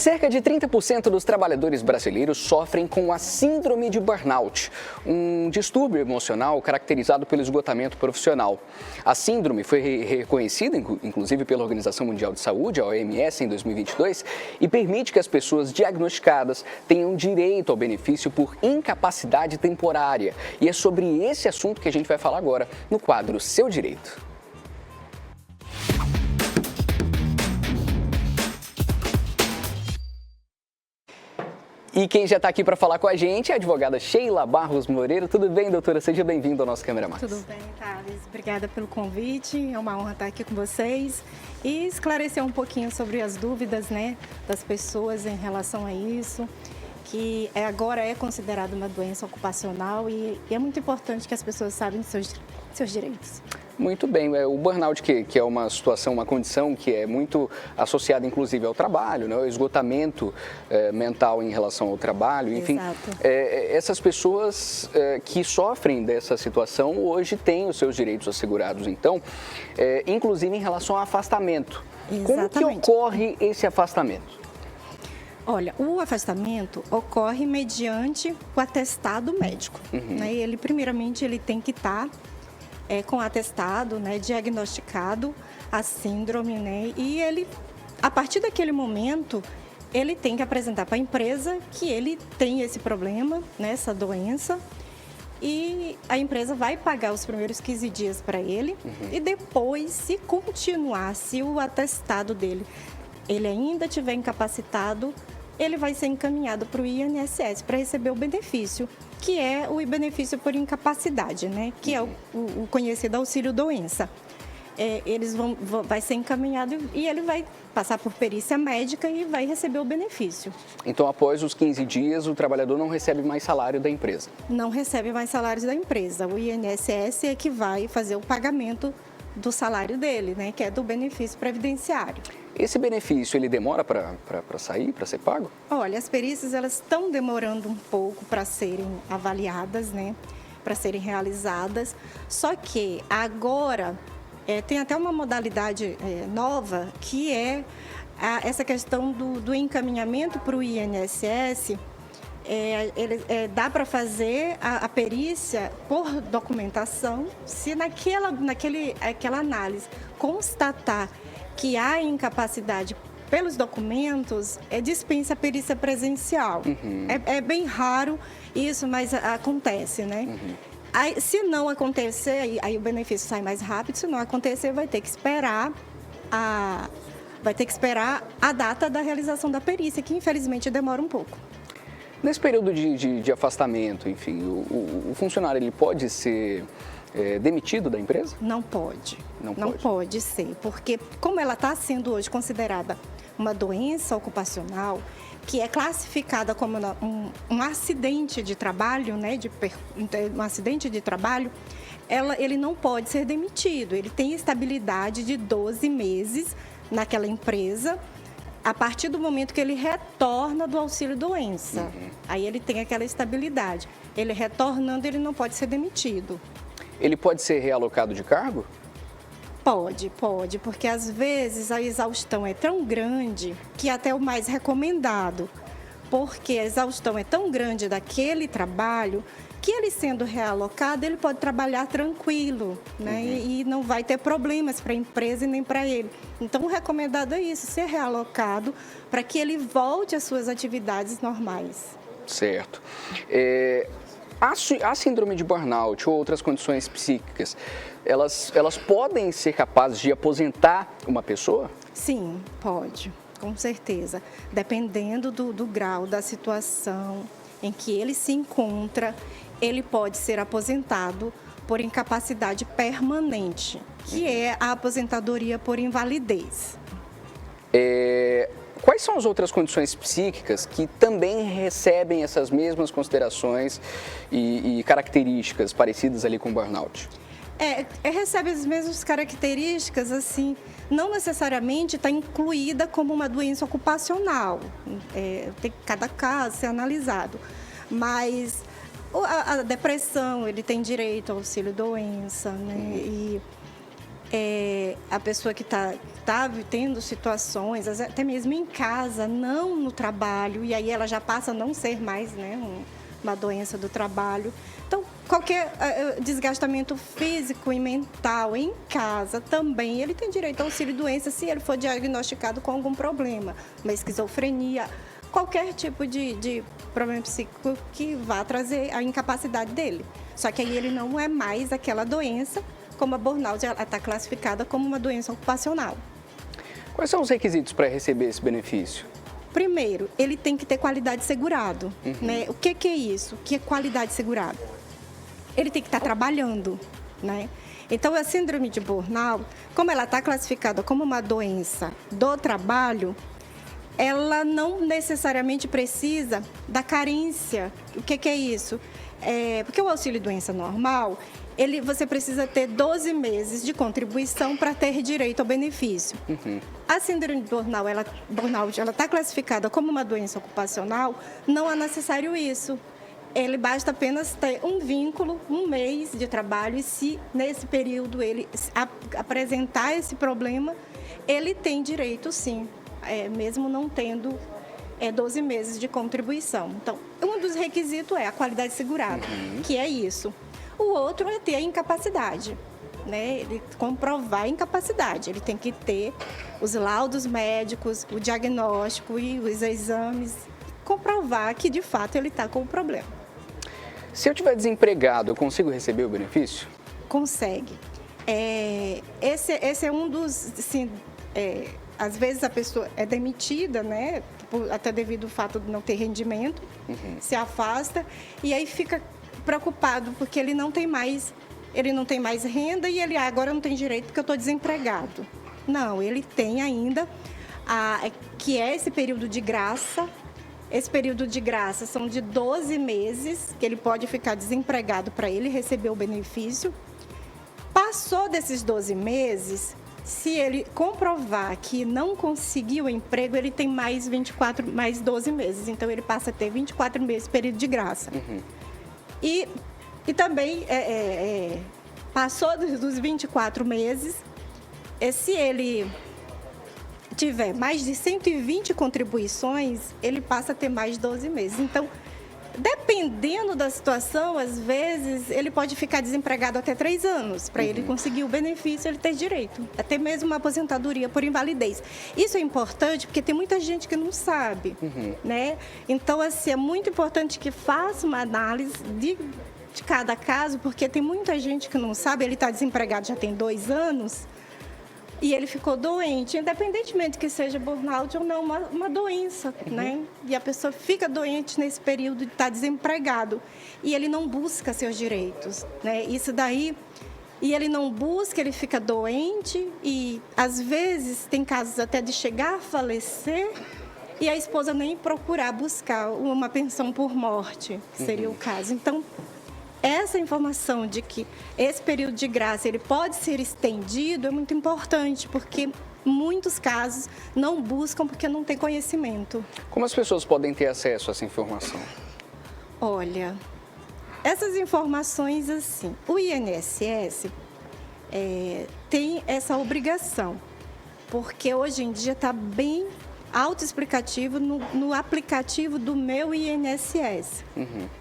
Cerca de 30% dos trabalhadores brasileiros sofrem com a síndrome de burnout, um distúrbio emocional caracterizado pelo esgotamento profissional. A síndrome foi reconhecida, inclusive, pela Organização Mundial de Saúde, a OMS, em 2022, e permite que as pessoas diagnosticadas tenham direito ao benefício por incapacidade temporária. E é sobre esse assunto que a gente vai falar agora no quadro Seu Direito. E quem já está aqui para falar com a gente é a advogada Sheila Barros Moreira. Tudo bem, doutora? Seja bem-vinda ao nosso Câmera Mais. Tudo bem, Thales. Obrigada pelo convite. É uma honra estar aqui com vocês e esclarecer um pouquinho sobre as dúvidas, das pessoas em relação a isso, que agora é considerado uma doença ocupacional e é muito importante que as pessoas saibam de seus direitos. Muito bem, o burnout que é uma situação, uma condição que é muito associada inclusive ao trabalho, o esgotamento mental em relação ao trabalho, enfim. Essas pessoas que sofrem dessa situação hoje têm os seus direitos assegurados, então, inclusive em relação ao afastamento. Exatamente. Como que ocorre esse afastamento? Olha, o afastamento ocorre mediante o atestado médico. Ele, primeiramente, ele tem que estar com atestado, diagnosticado a síndrome, e ele, a partir daquele momento, ele tem que apresentar para a empresa que ele tem esse problema, essa doença, e a empresa vai pagar os primeiros 15 dias para ele, e depois, se continuar, se o atestado dele, ele ainda estiver incapacitado, ele vai ser encaminhado para o INSS para receber o benefício, que é o benefício por incapacidade, que é o conhecido auxílio-doença. Vai ser encaminhado e ele vai passar por perícia médica e vai receber o benefício. Então, após os 15 dias, o trabalhador não recebe mais salário da empresa? Não recebe mais salários da empresa. O INSS é que vai fazer o pagamento do salário dele, que é do benefício previdenciário. Esse benefício, ele demora para sair, para ser pago? Olha, as perícias, elas estão demorando um pouco para serem avaliadas, para serem realizadas. Só que agora tem até uma modalidade nova, que é essa questão do encaminhamento para o INSS. Dá para fazer a perícia por documentação, se aquela análise constatar que há incapacidade pelos documentos, dispensa a perícia presencial. É bem raro isso, mas acontece, Aí, se não acontecer, aí o benefício sai mais rápido. Se não acontecer, vai ter que esperar a data da realização da perícia, que infelizmente demora um pouco. Nesse período de afastamento, enfim, o funcionário ele pode ser demitido da empresa? Não pode. Não pode ser, porque como ela está sendo hoje considerada uma doença ocupacional, que é classificada como um acidente de trabalho, um acidente de trabalho, ele não pode ser demitido. Ele tem estabilidade de 12 meses naquela empresa, a partir do momento que ele retorna do auxílio-doença. Aí ele tem aquela estabilidade. Ele retornando, ele não pode ser demitido. Ele pode ser realocado de cargo? Pode, porque às vezes a exaustão é tão grande que até o mais recomendado, porque a exaustão é tão grande daquele trabalho que ele sendo realocado, ele pode trabalhar tranquilo, e não vai ter problemas para a empresa e nem para ele. Então, o recomendado é isso, ser realocado para que ele volte às suas atividades normais. Certo. A síndrome de burnout ou outras condições psíquicas, elas podem ser capazes de aposentar uma pessoa? Sim, pode, com certeza. Dependendo do grau, da situação em que ele se encontra, ele pode ser aposentado por incapacidade permanente, que é a aposentadoria por invalidez. Quais são as outras condições psíquicas que também recebem essas mesmas considerações e características parecidas ali com o burnout? Recebe as mesmas características, assim, não necessariamente está incluída como uma doença ocupacional. Tem cada caso ser analisado, mas a depressão, ele tem direito ao auxílio-doença, e a pessoa que está tendo situações, até mesmo em casa, não no trabalho, e aí ela já passa a não ser mais, né, uma doença do trabalho. Então, qualquer desgastamento físico e mental em casa também, ele tem direito ao auxílio-doença se ele for diagnosticado com algum problema, uma esquizofrenia, qualquer tipo de problema psíquico que vá trazer a incapacidade dele. Só que aí ele não é mais aquela doença, como a burnout está classificada como uma doença ocupacional. Quais são os requisitos para receber esse benefício? Primeiro, ele tem que ter qualidade segurado. Né? O que é isso? O que é qualidade segurada? Ele tem que estar trabalhando. Né? Então, a síndrome de burnout, como ela está classificada como uma doença do trabalho, ela não necessariamente precisa da carência. O que é isso? Porque o auxílio-doença normal, você precisa ter 12 meses de contribuição para ter direito ao benefício. A síndrome de burnout, ela está classificada como uma doença ocupacional, não é necessário isso. Ele basta apenas ter um vínculo, um mês de trabalho, e se nesse período ele apresentar esse problema, ele tem direito sim, mesmo não tendo 12 meses de contribuição. Então, um dos requisitos é a qualidade segurada, que é isso. O outro é ter a incapacidade, né? Ele comprovar a incapacidade. Ele tem que ter os laudos médicos, o diagnóstico e os exames, comprovar que, de fato, ele está com o problema. Se eu estiver desempregado, eu consigo receber o benefício? Consegue. Esse é um dos... Assim, às vezes a pessoa é demitida, né? Até devido ao fato de não ter rendimento, se afasta e aí fica preocupado porque ele não tem mais renda e ele agora não tem direito porque eu estou desempregado. Não, ele tem ainda, que é esse período de graça. Esse período de graça são de 12 meses que ele pode ficar desempregado para ele receber o benefício. Passou desses 12 meses, se ele comprovar que não conseguiu o emprego, ele tem mais 12 meses. Então, ele passa a ter 24 meses de período de graça. E também, passou dos 24 meses, se ele tiver mais de 120 contribuições, ele passa a ter mais 12 meses. Então, dependendo da situação, às vezes, ele pode ficar desempregado até 3 anos. Para ele conseguir o benefício, ele ter direito. Até mesmo uma aposentadoria por invalidez. Isso é importante porque tem muita gente que não sabe. Né? Então, assim, é muito importante que faça uma análise de cada caso, porque tem muita gente que não sabe. Ele está desempregado já tem 2 anos e ele ficou doente, independentemente que seja burnout ou não, uma doença, né? E a pessoa fica doente nesse período de estar desempregado e ele não busca seus direitos, né? Isso daí, e ele não busca, ele fica doente e, às vezes, tem casos até de chegar a falecer e a esposa nem procurar buscar uma pensão por morte, que seria o caso. Então, essa informação de que esse período de graça ele pode ser estendido é muito importante, porque muitos casos não buscam porque não tem conhecimento. Como as pessoas podem ter acesso a essa informação? Olha, essas informações, assim, o INSS tem essa obrigação, porque hoje em dia está bem autoexplicativo no aplicativo do Meu INSS.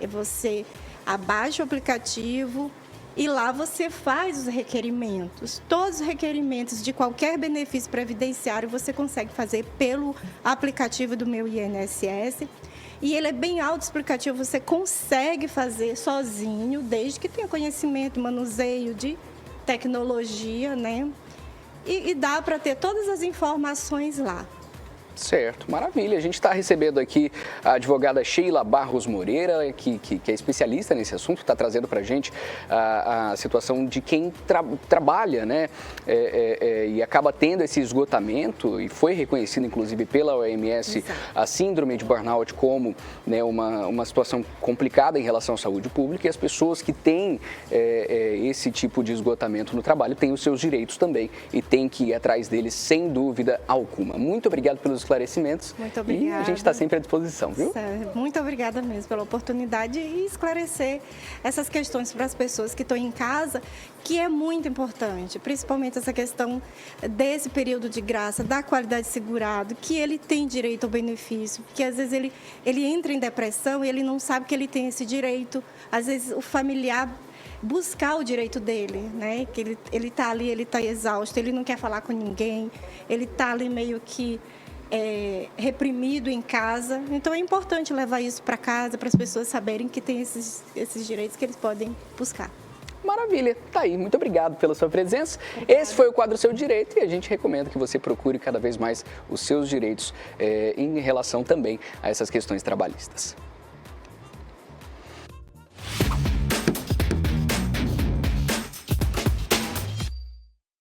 E você abaixa o aplicativo e lá você faz os requerimentos. Todos os requerimentos de qualquer benefício previdenciário você consegue fazer pelo aplicativo do Meu INSS. E ele é bem autoexplicativo, você consegue fazer sozinho, desde que tenha conhecimento, manuseio de tecnologia, né? E dá para ter todas as informações lá. Certo, maravilha. A gente está recebendo aqui a advogada Sheila Barros Moreira, que é especialista nesse assunto, está trazendo para a gente a situação de quem trabalha, né? E acaba tendo esse esgotamento, e foi reconhecido, inclusive, pela OMS, a síndrome de burnout como, né, uma situação complicada em relação à saúde pública, e as pessoas que têm esse tipo de esgotamento no trabalho têm os seus direitos também, e têm que ir atrás deles sem dúvida alguma. Muito obrigado pelos esclarecimentos. esclarecimentos. Muito obrigada. E a gente está sempre à disposição, viu? Muito obrigada mesmo pela oportunidade e esclarecer essas questões para as pessoas que estão em casa, que é muito importante, principalmente essa questão desse período de graça, da qualidade segurado, que ele tem direito ao benefício, porque às vezes ele entra em depressão e ele não sabe que ele tem esse direito, às vezes o familiar buscar o direito dele, né? Que ele está ali, ele está exausto, ele não quer falar com ninguém, ele está ali meio que reprimido em casa. Então é importante levar isso para casa, para as pessoas saberem que tem esses direitos que eles podem buscar. Maravilha, tá aí. Muito obrigado pela sua presença. Esse foi o quadro Seu Direito e a gente recomenda que você procure cada vez mais os seus direitos em relação também a essas questões trabalhistas.